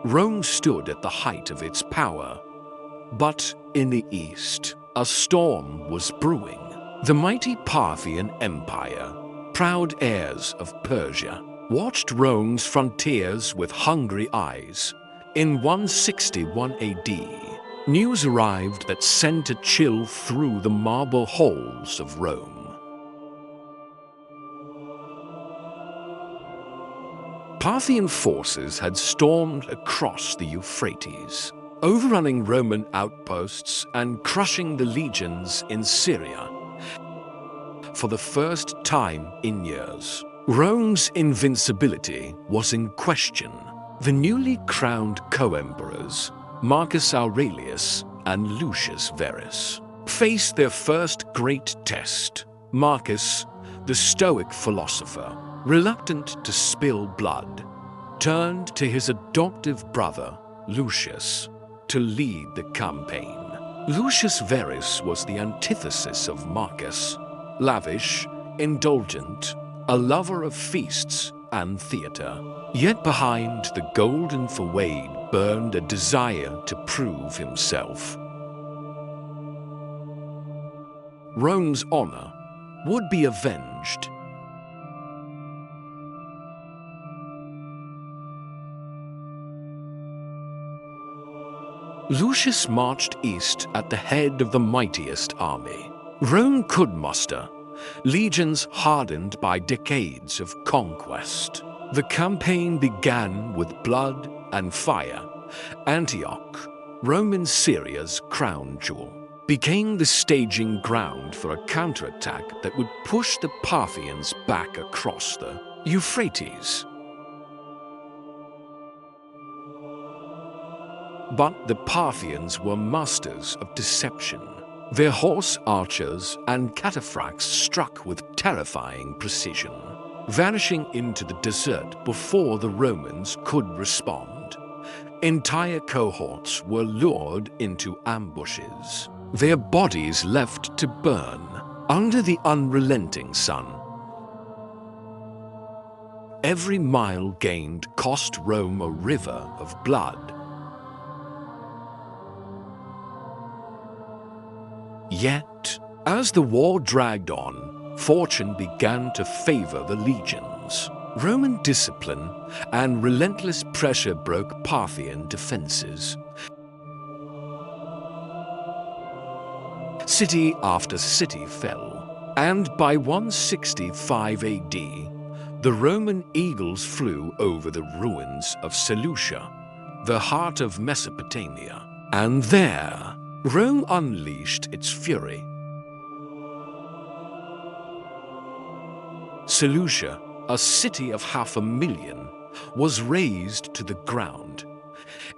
Rome stood at the height of its power. But in the east, a storm was brewing. The mighty Parthian Empire, proud heirs of Persia, watched Rome's frontiers with hungry eyes. In 161 AD, news arrived that sent a chill through the marble halls of Rome. Parthian forces had stormed across the Euphrates, overrunning Roman outposts and crushing the legions in Syria. For the first time in years, Rome's invincibility was in question. The newly crowned co-emperors, Marcus Aurelius and Lucius Verus, faced their first great test. Marcus, the stoic philosopher, reluctant to spill blood, turned to his adoptive brother, Lucius, to lead the campaign. Lucius Verus was the antithesis of Marcus, lavish, indulgent, a lover of feasts and theater. Yet behind the golden facade burned a desire to prove himself. Rome's honor would be avenged. Lucius marched east at the head of the mightiest army Rome could muster, legions hardened by decades of conquest. The campaign began with blood and fire. Antioch, Roman Syria's crown jewel, became the staging ground for a counterattack that would push the Parthians back across the Euphrates. But the Parthians were masters of deception. Their horse archers and cataphracts struck with terrifying precision, vanishing into the desert before the Romans could respond. Entire cohorts were lured into ambushes, their bodies left to burn under the unrelenting sun. Every mile gained cost Rome a river of blood. Yet, as the war dragged on, fortune began to favor the legions. Roman discipline and relentless pressure broke Parthian defenses. City after city fell, and by 165 AD, the Roman eagles flew over the ruins of Seleucia, the heart of Mesopotamia, and there, Rome unleashed its fury. Seleucia, a city of 500,000, was razed to the ground.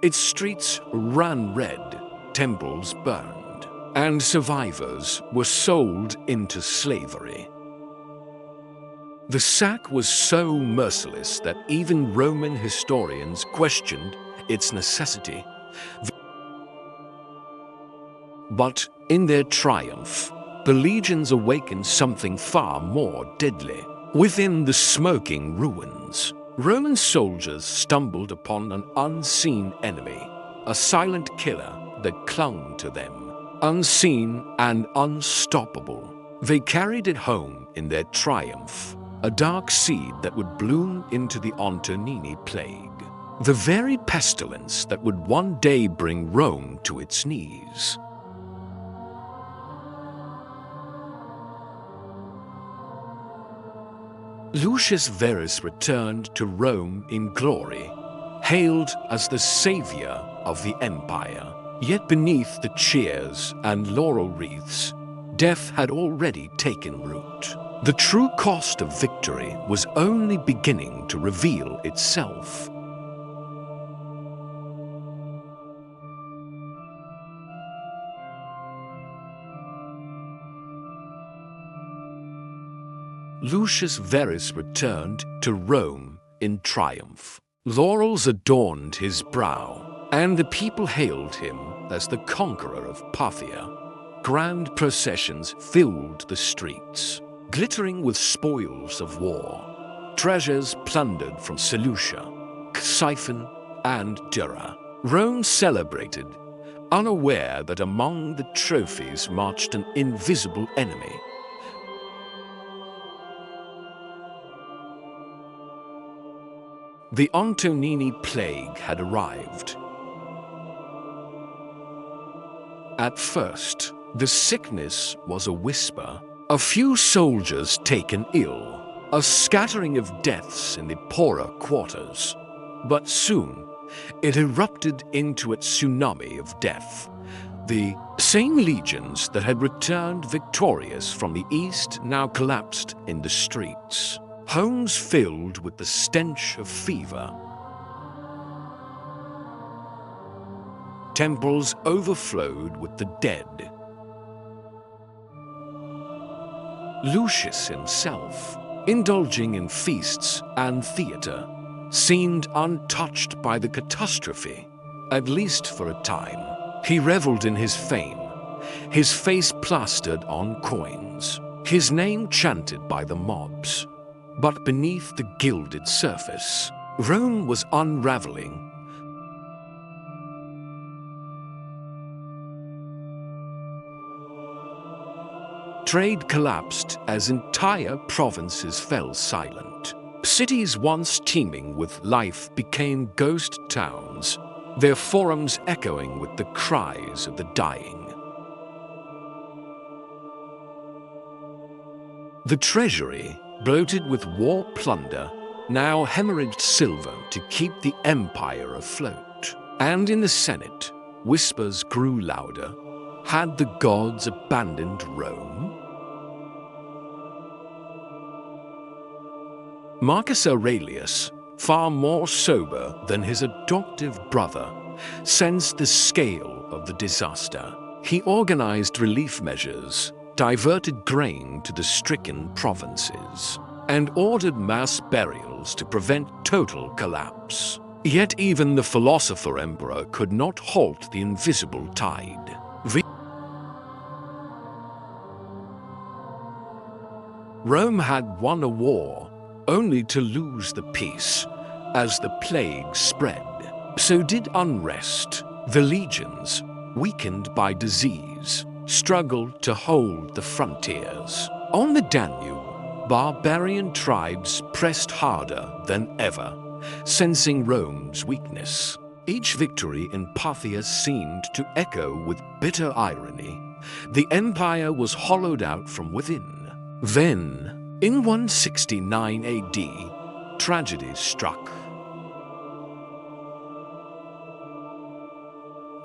Its streets ran red, temples burned, and survivors were sold into slavery. The sack was so merciless that even Roman historians questioned its necessity. But in their triumph, the legions awakened something far more deadly. Within the smoking ruins, Roman soldiers stumbled upon an unseen enemy, a silent killer that clung to them, unseen and unstoppable. They carried it home in their triumph, a dark seed that would bloom into the Antonine Plague, the very pestilence that would one day bring Rome to its knees. Lucius Verus returned to Rome in glory, hailed as the savior of the empire. Yet beneath the cheers and laurel wreaths, death had already taken root. The true cost of victory was only beginning to reveal itself. Lucius Verus returned to Rome in triumph. Laurels adorned his brow, and the people hailed him as the conqueror of Parthia. Grand processions filled the streets, glittering with spoils of war, treasures plundered from Seleucia, Siphon, and Dura. Rome celebrated, unaware that among the trophies marched an invisible enemy. The Antonine Plague had arrived. At first, the sickness was a whisper, a few soldiers taken ill, a scattering of deaths in the poorer quarters. But soon, it erupted into a tsunami of death. The same legions that had returned victorious from the east now collapsed in the streets. Homes filled with the stench of fever. Temples overflowed with the dead. Lucius himself, indulging in feasts and theatre, seemed untouched by the catastrophe, at least for a time. He reveled in his fame, his face plastered on coins, his name chanted by the mobs. But beneath the gilded surface, Rome was unraveling. Trade collapsed as entire provinces fell silent. Cities once teeming with life became ghost towns, their forums echoing with the cries of the dying. The treasury, bloated with war plunder, now hemorrhaged silver to keep the empire afloat. And in the Senate, whispers grew louder. Had the gods abandoned Rome? Marcus Aurelius, far more sober than his adoptive brother, sensed the scale of the disaster. He organized relief measures, diverted grain to the stricken provinces, and ordered mass burials to prevent total collapse. Yet even the philosopher emperor could not halt the invisible tide. Rome had won a war, only to lose the peace as the plague spread. So did unrest. The legions, weakened by disease, struggled to hold the frontiers. On the Danube, barbarian tribes pressed harder than ever, sensing Rome's weakness. Each victory in Parthia seemed to echo with bitter irony. The empire was hollowed out from within. Then, in 169 AD, tragedy struck.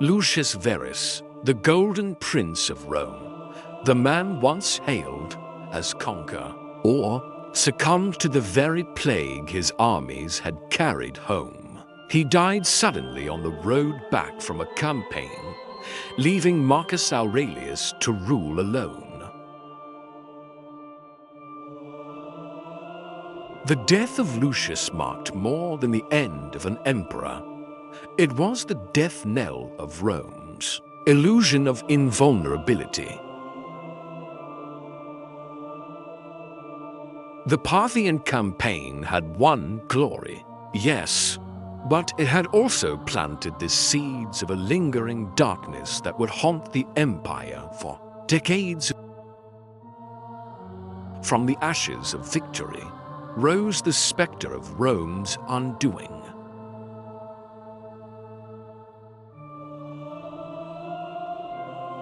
Lucius Verus, the Golden Prince of Rome, the man once hailed as conqueror, or succumbed to the very plague his armies had carried home. He died suddenly on the road back from a campaign, leaving Marcus Aurelius to rule alone. The death of Lucius marked more than the end of an emperor. It was the death knell of Rome's illusion of invulnerability. The Parthian campaign had won glory, yes, but it had also planted the seeds of a lingering darkness that would haunt the empire for decades. From the ashes of victory rose the specter of Rome's undoing.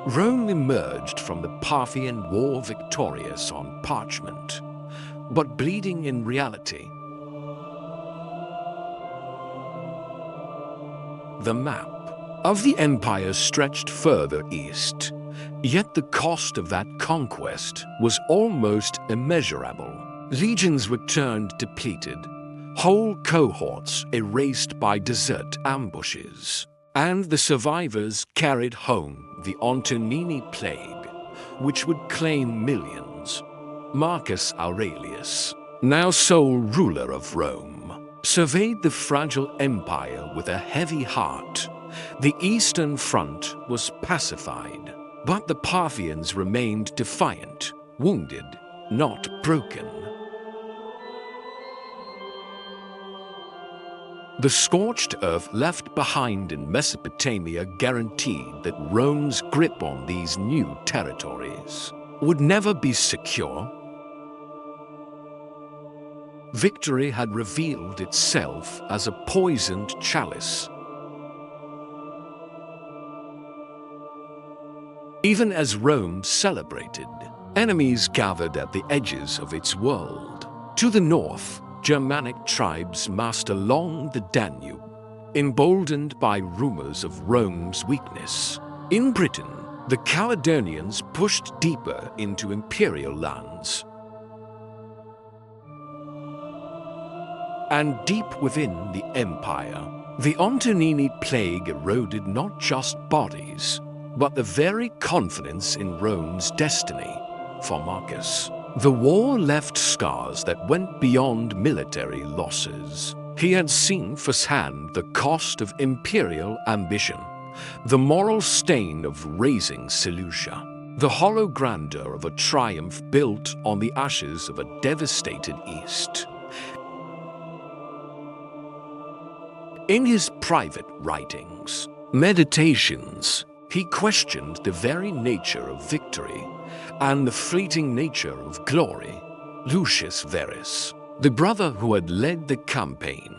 Rome emerged from the Parthian War victorious on parchment, but bleeding in reality. The map of the empire stretched further east, yet the cost of that conquest was almost immeasurable. Legions returned depleted, whole cohorts erased by desert ambushes, and the survivors carried home the Antonine Plague, which would claim millions. Marcus Aurelius, now sole ruler of Rome, surveyed the fragile empire with a heavy heart. The Eastern Front was pacified, but the Parthians remained defiant, wounded, not broken. The scorched earth left behind in Mesopotamia guaranteed that Rome's grip on these new territories would never be secure. Victory had revealed itself as a poisoned chalice. Even as Rome celebrated, enemies gathered at the edges of its world. To the north, Germanic tribes massed along the Danube, emboldened by rumors of Rome's weakness. In Britain, the Caledonians pushed deeper into imperial lands. And deep within the empire, the Antonine Plague eroded not just bodies, but the very confidence in Rome's destiny. For Marcus, the war left scars that went beyond military losses. He had seen firsthand the cost of imperial ambition, the moral stain of razing Seleucia, the hollow grandeur of a triumph built on the ashes of a devastated East. In his private writings, meditations, he questioned the very nature of victory and the fleeting nature of glory. Lucius Verus, the brother who had led the campaign,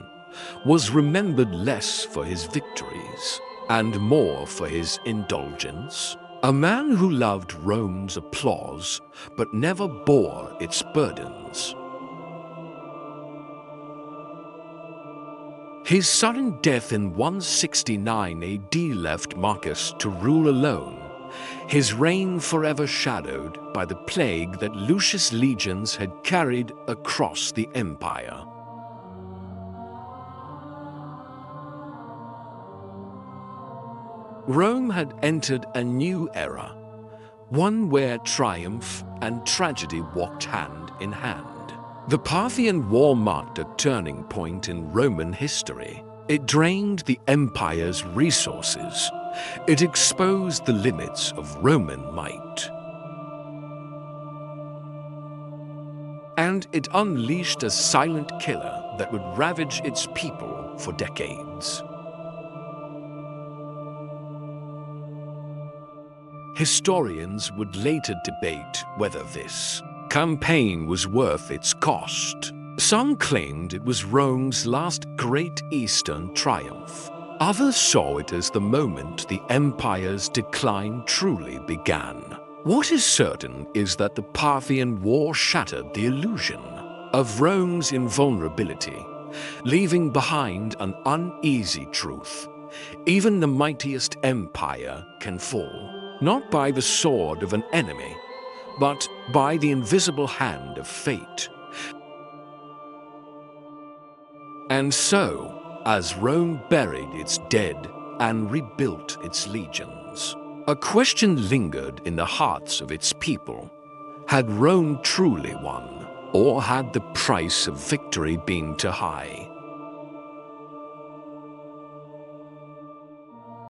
was remembered less for his victories and more for his indulgence. A man who loved Rome's applause but never bore its burdens. His sudden death in 169 AD left Marcus to rule alone, his reign forever shadowed by the plague that Lucius' legions had carried across the empire. Rome had entered a new era, one where triumph and tragedy walked hand in hand. The Parthian War marked a turning point in Roman history. It drained the empire's resources. It exposed the limits of Roman might. And it unleashed a silent killer that would ravage its people for decades. Historians would later debate whether this campaign was worth its cost. Some claimed it was Rome's last great Eastern triumph. Others saw it as the moment the empire's decline truly began. What is certain is that the Parthian War shattered the illusion of Rome's invulnerability, leaving behind an uneasy truth. Even the mightiest empire can fall, not by the sword of an enemy, but by the invisible hand of fate. And so, as Rome buried its dead and rebuilt its legions, a question lingered in the hearts of its people. Had Rome truly won, or had the price of victory been too high?